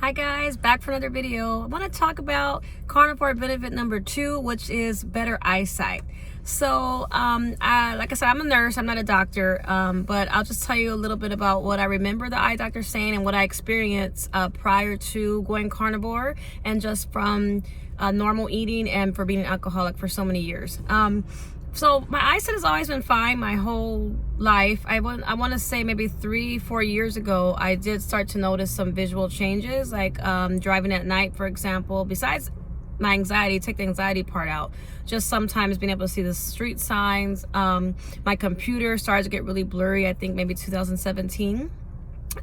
Hi guys, back for another video. I want to talk about carnivore benefit number 2, which is better eyesight. So like I said, I'm a nurse, I'm not a doctor, but I'll just tell you a little bit about what I remember the eye doctor saying and what I experienced prior to going carnivore, and just from normal eating and for being an alcoholic for so many years. So my eyesight has always been fine my whole life. I want to say maybe 3-4 years ago, I did start to notice some visual changes, like driving at night, for example. Besides my anxiety, take the anxiety part out, just sometimes being able to see the street signs. My computer started to get really blurry, I think maybe 2017.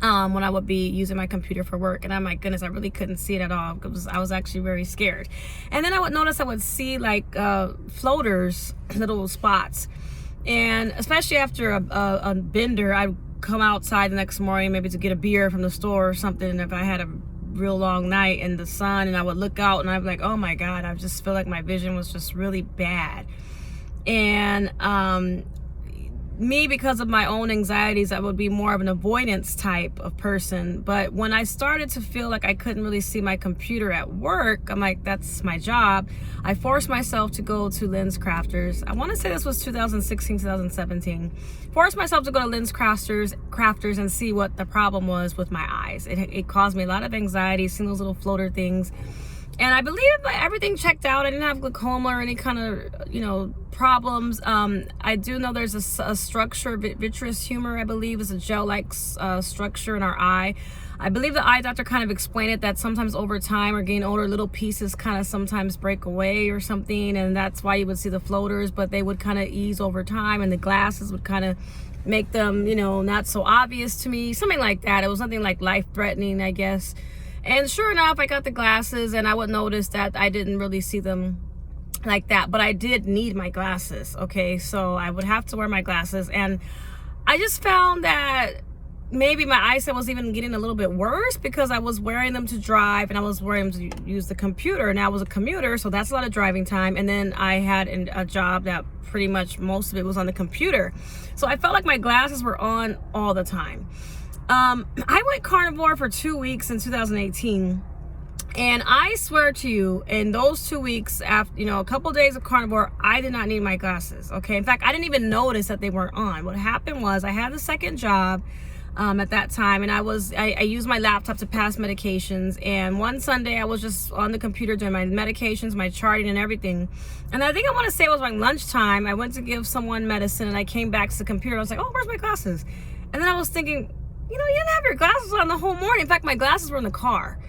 When I would be using my computer for work, and oh my goodness, I really couldn't see it at all because I was actually very scared. And then I would notice I would see like floaters, little spots, and especially after a bender, I'd come outside the next morning maybe to get a beer from the store or something if I had a real long night in the sun, and I would look out and I'd be like, oh my god, I just feel like my vision was just really bad. And me, because of my own anxieties, I would be more of an avoidance type of person. But when I started to feel like I couldn't really see my computer at work, I'm like, that's my job. I forced myself to go to LensCrafters. I want to say this was 2016, 2017. Forced myself to go to LensCrafters and see what the problem was with my eyes. It caused me a lot of anxiety, seeing those little floater things. And I believe everything checked out. I didn't have glaucoma or any kind of, problems. I do know there's a structure, vitreous humor, I believe, is a gel-like structure in our eye. I believe the eye doctor kind of explained it, that sometimes over time or getting older, little pieces kind of sometimes break away or something, and that's why you would see the floaters, but they would kind of ease over time, and the glasses would kind of make them, not so obvious to me. Something like that. It was nothing like life-threatening, I guess. And sure enough, I got the glasses, and I would notice that I didn't really see them like that, but I did need my glasses. Okay, so I would have to wear my glasses, and I just found that maybe my eyesight was even getting a little bit worse because I was wearing them to drive, and I was wearing them to use the computer, and I was a commuter, so that's a lot of driving time. And then I had a job that pretty much most of it was on the computer, so I felt like my glasses were on all the time. I went carnivore for 2 weeks in 2018, and I swear to you, in those 2 weeks, after a couple days of carnivore, I did not need my glasses. Okay, in fact, I didn't even notice that they weren't on. What happened was I had the second job at that time, and I used my laptop to pass medications. And one Sunday, I was just on the computer doing my medications, my charting, and everything. And I think I want to say it was like lunchtime. I went to give someone medicine, and I came back to the computer. I was like, oh, where's my glasses? And then I was thinking, you didn't have your glasses on the whole morning. In fact, my glasses were in the car,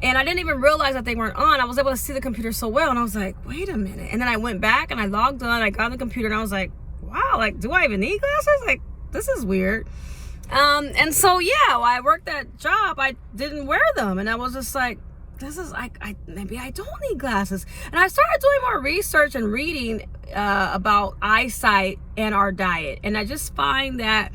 and I didn't even realize that they weren't on. I was able to see the computer so well, and I was like, wait a minute. And then I went back and I logged on, I got on the computer, and I was like, wow, like, do I even need glasses? Like, this is weird. And so, yeah, while I worked that job, I didn't wear them, and I was just like, this is like, maybe I don't need glasses. And I started doing more research and reading about eyesight and our diet, and I just find that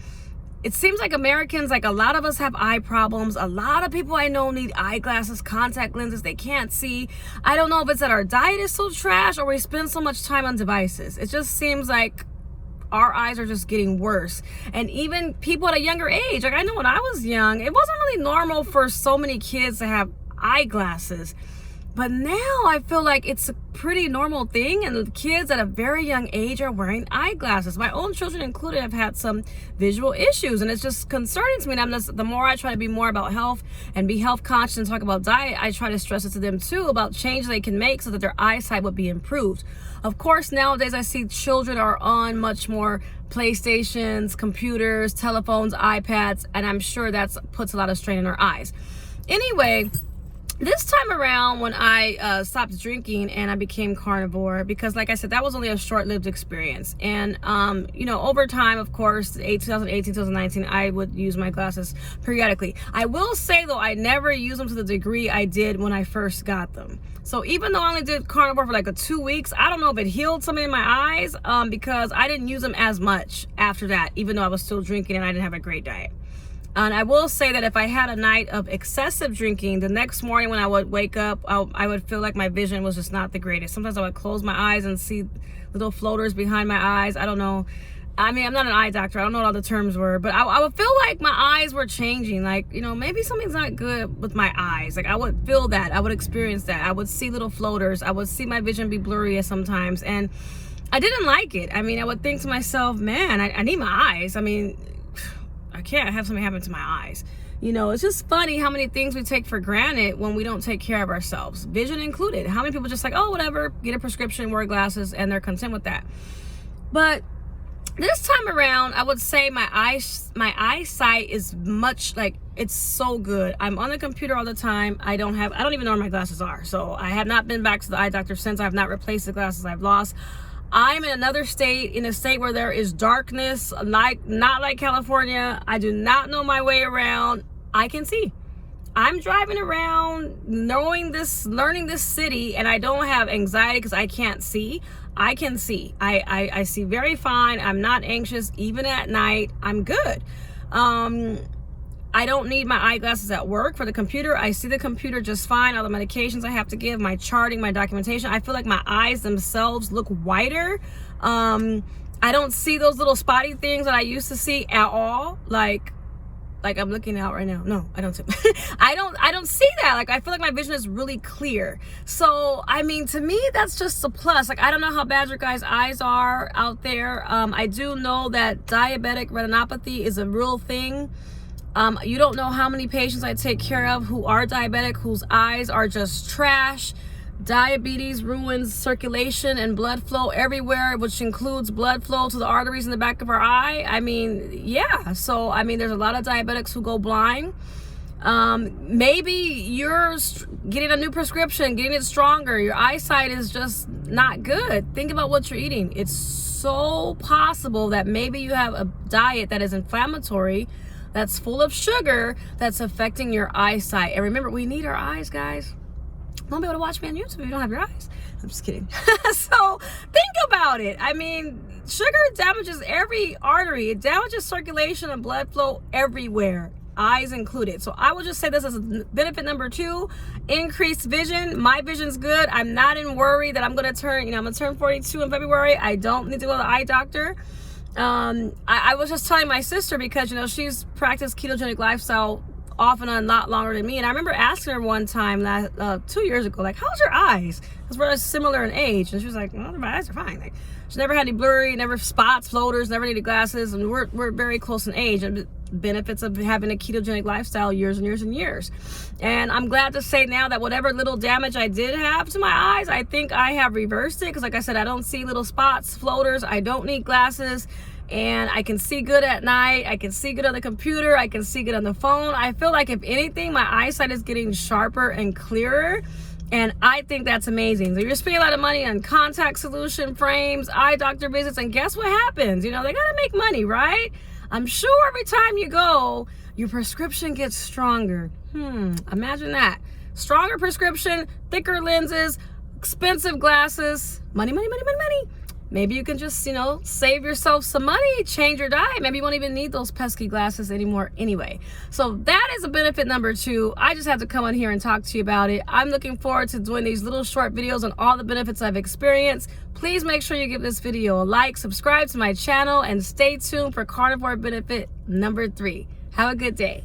it seems like Americans, like a lot of us have eye problems. A lot of people I know need eyeglasses, contact lenses. They can't see. I don't know if it's that our diet is so trash or we spend so much time on devices. It just seems like our eyes are just getting worse. And even people at a younger age, like I know when I was young, it wasn't really normal for so many kids to have eyeglasses. But now I feel like it's a pretty normal thing, and the kids at a very young age are wearing eyeglasses. My own children included have had some visual issues, and it's just concerning to me. And the more I try to be more about health and be health conscious and talk about diet, I try to stress it to them too about changes they can make so that their eyesight would be improved. Of course, nowadays I see children are on much more PlayStations, computers, telephones, iPads, and I'm sure that puts a lot of strain on our eyes. Anyway, this time around, when I stopped drinking and I became carnivore, because like I said, that was only a short-lived experience. And, over time, of course, 2018, 2019, I would use my glasses periodically. I will say, though, I never used them to the degree I did when I first got them. So even though I only did carnivore for like 2 weeks, I don't know if it healed something in my eyes because I didn't use them as much after that, even though I was still drinking and I didn't have a great diet. And I will say that if I had a night of excessive drinking, the next morning when I would wake up, I would feel like my vision was just not the greatest. Sometimes I would close my eyes and see little floaters behind my eyes. I don't know. I mean, I'm not an eye doctor. I don't know what all the terms were, but I would feel like my eyes were changing. Like, you know, maybe something's not good with my eyes. Like, I would feel that. I would experience that. I would see little floaters. I would see my vision be blurry sometimes. And I didn't like it. I mean, I would think to myself, man, I need my eyes. I mean, I can't have something happen to my eyes. You know, it's just funny how many things we take for granted when we don't take care of ourselves, vision included. How many people just like, oh, whatever, get a prescription, wear glasses, and they're content with that. But this time around, I would say my eyesight is much, like, it's so good. I'm on the computer all the time. I don't even know where my glasses are. So I have not been back to the eye doctor since. I have not replaced the glasses I've lost. I'm in another state, in a state where there is darkness, like not like California. I do not know my way around. I can see. I'm driving around learning this city, and I don't have anxiety because I can't see. I can see. I see very fine. I'm not anxious even at night. I'm good. I don't need my eyeglasses at work for the computer. I see the computer just fine. All the medications I have to give, my charting, my documentation. I feel like my eyes themselves look whiter. I don't see those little spotty things that I used to see at all. Like I'm looking out right now. No, I don't see. I don't see that. Like, I feel like my vision is really clear. So, I mean, to me, that's just a plus. Like, I don't know how bad your guys' eyes are out there. I do know that diabetic retinopathy is a real thing. You don't know how many patients I take care of who are diabetic, whose eyes are just trash. Diabetes ruins circulation and blood flow everywhere, which includes blood flow to the arteries in the back of our eye. I mean, yeah. So, I mean, there's a lot of diabetics who go blind. Maybe you're getting a new prescription, getting it stronger. Your eyesight is just not good. Think about what you're eating. It's so possible that maybe you have a diet that is inflammatory, that's full of sugar, that's affecting your eyesight. And remember, we need our eyes, guys. Don't be able to watch me on YouTube if you don't have your eyes. I'm just kidding. So think about it. I mean, sugar damages every artery. It damages circulation and blood flow everywhere, eyes included. So I will just say this as a benefit number 2, increased vision. My vision's good. I'm not in worry that I'm going to turn, I'm going to turn 42 in February. I don't need to go to the eye doctor. I was just telling my sister because, she's practiced ketogenic lifestyle off and on a lot longer than me. And I remember asking her one time 2 years ago, like, how's your eyes? Because we're similar in age. And she was like, well, my eyes are fine. Like, she never had any blurry, never spots, floaters, never needed glasses. And we're very close in age. And benefits of having a ketogenic lifestyle years and years and years. And I'm glad to say now that whatever little damage I did have to my eyes, I think I have reversed it. Because like I said, I don't see little spots, floaters. I don't need glasses. And I can see good at night. I can see good on the computer. I can see good on the phone. I feel like, if anything, my eyesight is getting sharper and clearer. And I think that's amazing. So you're spending a lot of money on contact solution frames, eye doctor visits, and guess what happens? They gotta make money, right? I'm sure every time you go, your prescription gets stronger. Imagine that. Stronger prescription, thicker lenses, expensive glasses, money, money, money, money, money. Maybe you can just, save yourself some money, change your diet. Maybe you won't even need those pesky glasses anymore anyway. So that is a benefit number 2. I just had to come on here and talk to you about it. I'm looking forward to doing these little short videos on all the benefits I've experienced. Please make sure you give this video a like, subscribe to my channel, and stay tuned for Carnivore benefit number 3. Have a good day.